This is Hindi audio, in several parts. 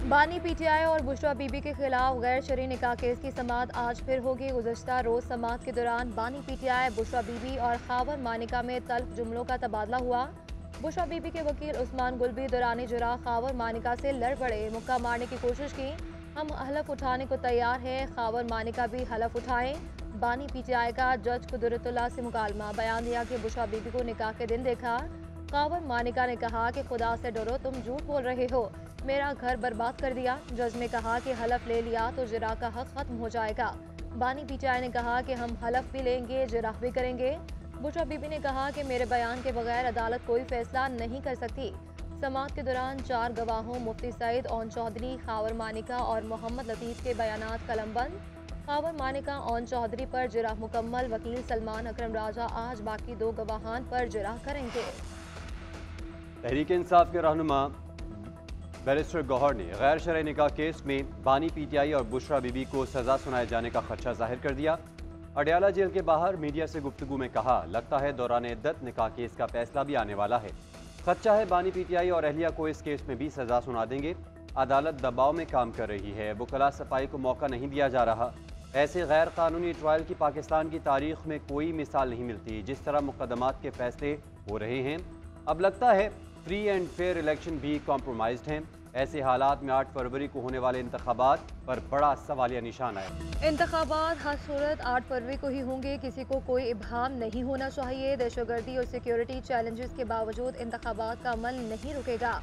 बानी पीटीआई और बुशरा बीबी के खिलाफ गैर शरई निकाह केस की समाअत आज फिर होगी। गुज़श्ता रोज समाअत के दौरान बानी पीटीआई, बुशरा बीबी और खावर मानिका में तल्ख जुमलों का तबादला हुआ। बुशरा बीबी के वकील उस्मान गुलबी दौरान जुरा खावर मानिका से लड़ पड़े, मुक्का मारने की कोशिश की। हम हलफ उठाने को तैयार है, खावर मानिका भी हलफ उठाएं। बानी पीटीआई का जज कुदरतुल्लाह से मुकालमा, बयान दिया कि बुशरा बीबी को निकाह के दिन देखा। खावर मानिका ने कहा कि खुदा से डरो, तुम झूठ बोल रहे हो, मेरा घर बर्बाद कर दिया। जज ने कहा कि हलफ ले लिया तो जिरा का हक खत्म हो जाएगा। बानी पीटीआई ने कहा कि हम हलफ भी लेंगे, जिराह भी करेंगे। बुशरा बीबी ने कहा कि मेरे बयान के बगैर अदालत कोई फैसला नहीं कर सकती। समाअत के दौरान 4 गवाहों मुफ्ती सईद ओन चौधरी, खावर मानिका और मोहम्मद लतीफ़ के बयानात कलमबंद। खावर मानिका ओन चौधरी पर जिराह मुकम्मल। वकील सलमान अकरम राजा आज बाकी 2 गवाहान पर जिराह करेंगे। तहरीक इंसाफ के रहनुमा बैरिस्टर गौहर ने गैर शरई निकाह केस में बानी पीटीआई और बुशरा बीबी को सजा सुनाए जाने का खदशा जाहिर कर दिया। अडयाला जेल के बाहर मीडिया से गुफ्तगू में कहा, लगता है दौरान इद्दत निकाह केस का फैसला भी आने वाला है। खदशा है बानी पीटीआई और अहलिया को इस केस में भी सजा सुना देंगे। अदालत दबाव में काम कर रही है, वकला सफाई को मौका नहीं दिया जा रहा। ऐसे गैर कानूनी ट्रायल की पाकिस्तान की तारीख में कोई मिसाल नहीं मिलती। जिस तरह मुकदमात के फैसले हो रहे हैं, अब लगता है फ्री एंड फेयर इलेक्शन भी कॉम्प्रोमाइज्ड हैं। ऐसे हालात में 8 फरवरी को होने वाले इंतखाबात पर बड़ा सवालिया निशान है। इंतखाबात हर सूरत 8 फरवरी को ही होंगे, किसी को कोई इब्हाम नहीं होना चाहिए। दहशतगर्दी और सिक्योरिटी चैलेंजेस के बावजूद इंतखाबात का अमल नहीं रुकेगा।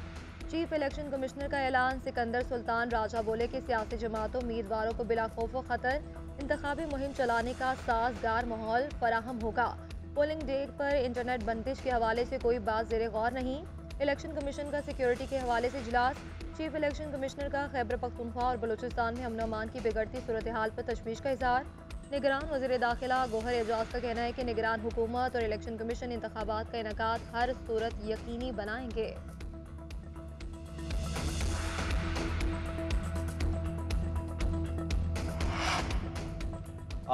चीफ इलेक्शन कमिश्नर का ऐलान। सिकंदर सुल्तान राजा बोले कि सियासी जमातों उम्मीदवारों को बिला खौफ व खतर इंतखाबी मुहिम चलाने का साजगार माहौल फराहम होगा। पोलिंग डेट पर इंटरनेट बंदिश के हवाले से कोई बात ज़ेरे गौर नहीं। इलेक्शन कमीशन का सिक्योरिटी के हवाले से इजलास। चीफ इलेक्शन कमिश्नर का खैबर पख्तूनख्वा और बलूचिस्तान में अमन अमान की बिगड़ती सूरत हाल पर तशवीश का इजहार। निगरान वज़ीर दाखिला गौहर एजाज का कहना है कि निगरान हुकूमत और इलेक्शन कमीशन इंतखाबात का इनेकाद हर सूरत यकीनी बनाएंगे।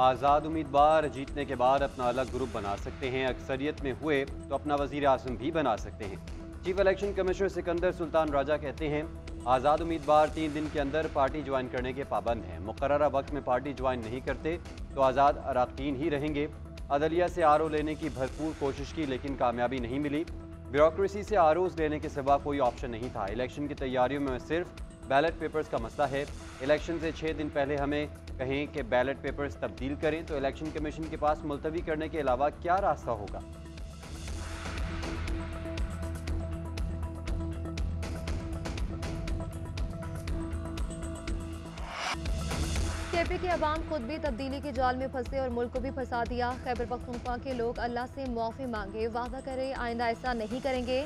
आज़ाद उम्मीदवार जीतने के बाद अपना अलग ग्रुप बना सकते हैं। अक्सरियत में हुए तो अपना वज़ीर आज़म भी बना सकते हैं। Chief election commissioner Sikandar Sultan Raja कहते हैं, आज़ाद उम्मीदवार 3 दिन के अंदर पार्टी ज्वाइन करने के पाबंद हैं। मुकर्ररा वक्त में पार्टी ज्वाइन नहीं करते तो आज़ाद अरकान ही रहेंगे। अदलिया से आरओ लेने की भरपूर कोशिश की लेकिन कामयाबी नहीं मिली। ब्यूरोक्रेसी से आरओज़ लेने के सिवा कोई ऑप्शन नहीं था। इलेक्शन की तैयारियों में सिर्फ बैलेट पेपर्स का मसला है। इलेक्शन से 6 दिन पहले हमें कहें कि बैलेट पेपर्स तब्दील करें तो इलेक्शन कमीशन के पास मुलतवी करने के अलावा क्या रास्ता होगा। केपी के अवाम खुद भी तब्दीली के जाल में फंसे और मुल्क को भी फंसा दिया। खैबर पख्तूनख्वा के लोग अल्लाह से मुआफ़ी मांगे, वादा करे आइंदा ऐसा नहीं करेंगे।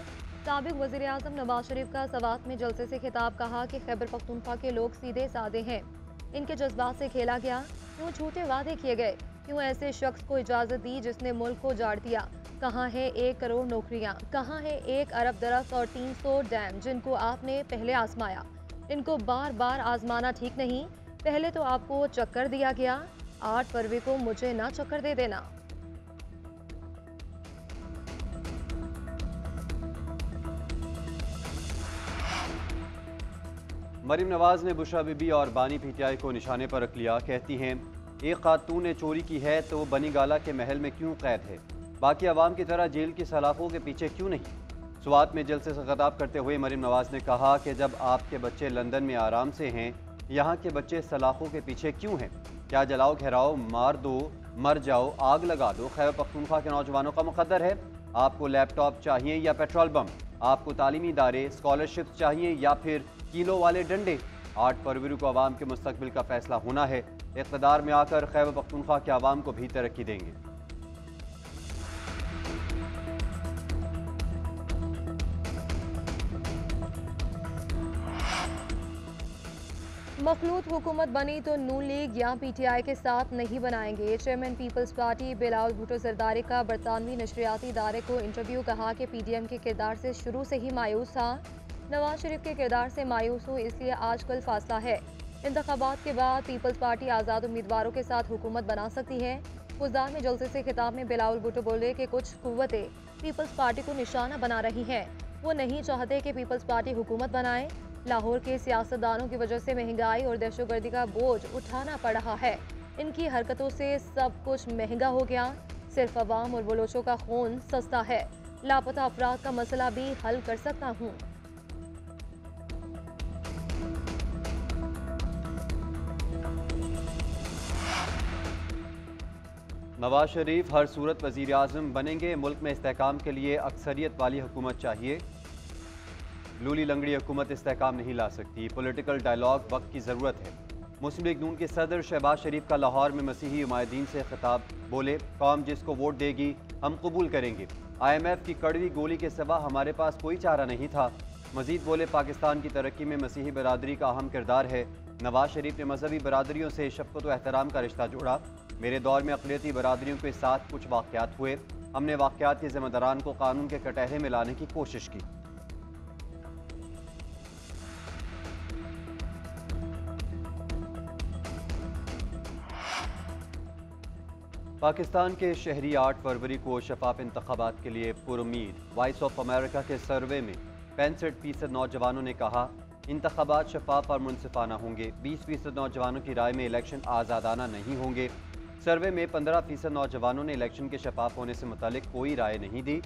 साबिक वज़ीर आज़म नवाज शरीफ का सवात में जलसे से खिताब, कहा कि खैबर पख्तूनख्वा के लोग सीधे साधे हैं, इनके जज्बात से खेला गया। क्यों झूठे वादे किए गए, क्यों ऐसे शख्स को इजाज़त दी जिसने मुल्क को उजाड़ दिया। कहाँ है 1 करोड़ नौकरियाँ, कहाँ है 1 अरब दरख्त और 300 डैम जिनको आपने पहले आजमाया। इनको बार बार आजमाना ठीक नहीं, पहले तो आपको चक्कर दिया गया, 8 फरवरी को मुझे ना चक्कर दे देना। मरीम नवाज ने बुशरा बीबी और बानी पीटीआई को निशाने पर रख लिया। कहती हैं, एक खातून ने चोरी की है तो बनी गाला के महल में क्यों कैद है, बाकी अवाम की तरह जेल की सलाखों के पीछे क्यों नहीं। सुवात में जलसे से खिताब करते हुए मरीम नवाज ने कहा कि जब आपके बच्चे लंदन में आराम से हैं, यहाँ के बच्चे सलाखों के पीछे क्यों हैं। क्या जलाओ घेराओ, मार दो, मर जाओ, आग लगा दो खैबर पख्तूनख्वा के नौजवानों का मुकद्दर है। आपको लैपटॉप चाहिए या पेट्रोल बम, आपको तालीमी इदारे स्कॉलरशिप चाहिए या फिर किलो वाले डंडे। 8 फरवरी को अवाम के मुस्तकबिल का फैसला होना है। इक़्तिदार में आकर खैबर पख्तूनख्वा के अवाम को भी तरक्की देंगे। मखलूत हुकूमत बनी तो नून लीग या पीटीआई के साथ नहीं बनाएंगे। चेयरमैन पीपल्स पार्टी बिलावल भुट्टो जरदारी का बरतानवी नशरियाती इदारे को इंटरव्यू, कहा कि पीडीएम के किरदार से शुरू से ही मायूस था। नवाज शरीफ के किरदार से मायूस हूँ, इसलिए आजकल फासला है। इंतखाबात के बाद पीपल्स पार्टी आज़ाद उम्मीदवारों के साथ हुकूमत बना सकती है। गुजार में जलसे से खिताब में बिलावल भुट्टो बोले कि कुछ कुव्वतें पीपल्स पार्टी को निशाना बना रही हैं। वो नहीं चाहते कि पीपल्स पार्टी हुकूमत बनाए। लाहौर के सियासतदानों की वजह से महंगाई और दहशतगर्दी का बोझ उठाना पड़ रहा है। इनकी हरकतों से सब कुछ महंगा हो गया। सिर्फ अवाम और बलोचों का खून सस्ता है। लापता अफराद का मसला भी हल कर सकता हूँ। नवाज शरीफ हर सूरत वज़ीर आज़म बनेंगे। मुल्क में इस्तेहकाम के लिए अक्सरियत वाली हुकूमत चाहिए। लूली लंगड़ी हुकूमत इस्तेहकाम नहीं ला सकती। पॉलिटिकल डायलॉग वक्त की ज़रूरत है। मुस्लिम लीग नून के सदर शहबाज शरीफ का लाहौर में मसीही उमायदीन से खिताब। बोले, कौम जिसको वोट देगी हम कबूल करेंगे। IMF की कड़वी गोली के सिवा हमारे पास कोई चारा नहीं था। मजीद बोले, पाकिस्तान की तरक्की में मसीही बरादरी का अहम किरदार है। नवाज शरीफ ने मजहबी बरादरियों से शफ़क़त व एहतराम का रिश्ता जोड़ा। मेरे दौर में अक़लियती बरादरियों के साथ कुछ वाक़यात हुए। हमने वाक़यात के ज़िम्मेदारान को कानून के कटहरे में लाने की कोशिश की। पाकिस्तान के शहरी 8 फरवरी को शफाफ इंतखाबात के लिए पुरुमीद। वॉइस ऑफ अमेरिका के सर्वे में 65% नौजवानों ने कहा इंतखाबात शफाफ और मुनसिफाना होंगे। 20% नौजवानों की राय में इलेक्शन आज़ादाना नहीं होंगे। सर्वे में 15% नौजवानों ने इलेक्शन के शफाफ होने से मुतालिक कोई राय नहीं दी।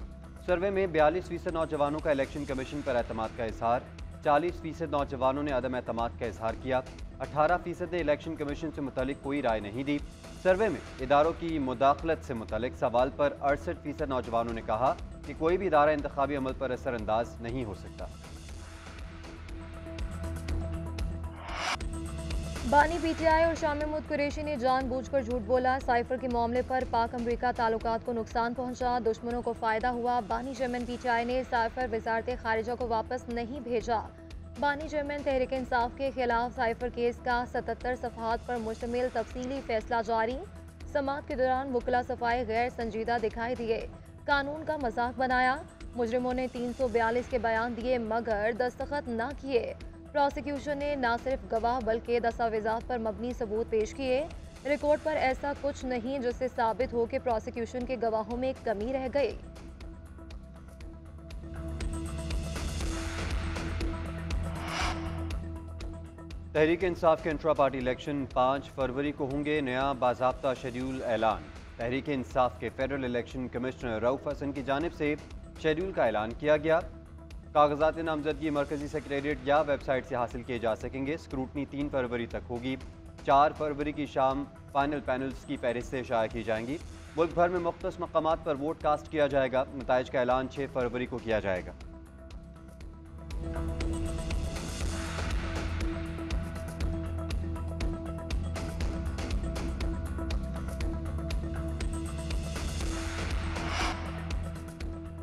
सर्वे में 42% नौजवानों का इलेक्शन कमीशन पर एतमाद का इजहार। 40% नौजवानों ने अदम एतमाद का इजहार किया। 18% ने इलेक्शन कमीशन से मुतालिक कोई राय नहीं दी। सर्वे में इदारों की मुदाखलत से मुतालिक सवाल पर 68% नौजवानों ने कहा कि कोई भी इदारा इंतखाबी अमल पर असरअंदाज नहीं हो सकता। बानी PTI और शाह महमूद कुरैशी ने जानबूझकर झूठ बोला। साइफर के मामले पर पाक अमरीका ताल्लुकात को नुकसान पहुंचा, दुश्मनों को फायदा हुआ। बानी चेयरमैन PTI ने साइफर वजारत खारिजा को वापस नहीं भेजा। बानी चेयरमैन तहरीक इंसाफ के खिलाफ साइफर केस का 77 सफ़हात पर मुश्तमिल तफसीली फैसला जारी। समाअत के दौरान वकला सफाई गैर संजीदा दिखाई दिए, कानून का मजाक बनाया। मुजरिमों ने 342 के बयान दिए मगर दस्तखत न किए। प्रोसिक्यूशन ने न सिर्फ गवाह बल्कि दस्तावेजात पर मबनी सबूत पेश किए। रिकॉर्ड पर ऐसा कुछ नहीं जिससे साबित हो कि प्रोसिक्यूशन के गवाहों में कमी रह गई। तहरीक इंसाफ के इंट्रा पार्टी इलेक्शन 5 फरवरी को होंगे। नया बाज़ाब्ता शेड्यूल ऐलान। तहरीक इंसाफ के federal election commissioner Rauf Hasan की जानिब से शेड्यूल का ऐलान किया गया। कागजात नामजदगी मरकजी सेक्रेटरिएट या वेबसाइट से हासिल किए जा सकेंगे। स्क्रूटनी 3 फरवरी तक होगी। 4 फरवरी की शाम फाइनल पैनल्स की फहरिस्तें शाया की जाएंगी। मुल्क भर में मुख्तलिफ मकामात पर वोट कास्ट किया जाएगा। नताइज का ऐलान 6 फरवरी को किया जाएगा।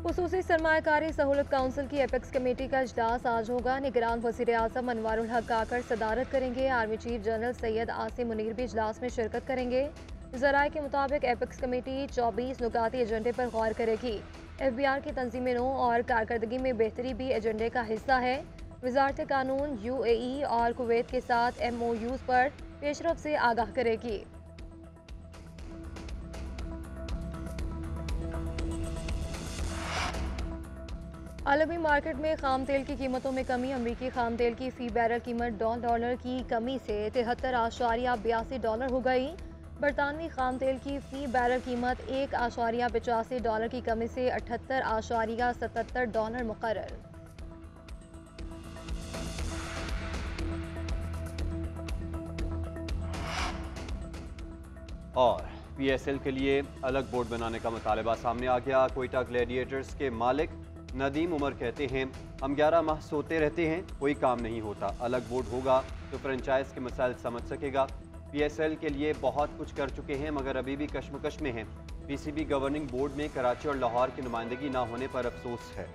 खुसूसी सरमायाकारी सहूलत काउंसिल की एपेक्स कमेटी का इजलास आज होगा। निगरान वज़ीर आज़म अनवारुल हक काकड़ सदारत करेंगे। Army chief general Syed Asim Munir भी इजलास में शिरकत करेंगे। ज़राए के मुताबिक एपेक्स कमेटी 24 नुकाती एजेंडे पर गौर करेगी। FBR की तंजीमी नौ और कारकर्दगी में बेहतरी भी एजेंडे का हिस्सा है। वजारत कानून UAE और कुवैत के साथ MOUs पर पेशरफ से आगाह करेगी। आलमी मार्केट में खाम तेल की कीमतों में कमी। अमरीकी खाम तेल की फ़ी बैरल कीमत $1 की कमी से $73.82 हो गई। बरतानवी खाम तेल की फ़ी बैरल कीमत $1.85 की कमी से $78.77 मुकर्रर। और PSL के लिए अलग बोर्ड बनाने का मुतालबा सामने आ गया। कोयटा ग्लैडिएटर्स के मालिक नदीम उमर कहते हैं हम 11 माह सोते रहते हैं, कोई काम नहीं होता। अलग बोर्ड होगा तो फ्रेंचाइज के मसाइल समझ सकेगा। PSL के लिए बहुत कुछ कर चुके हैं मगर अभी भी कश्मकश में हैं। PCB गवर्निंग बोर्ड में कराची और लाहौर की नुमाइंदगी ना होने पर अफसोस है।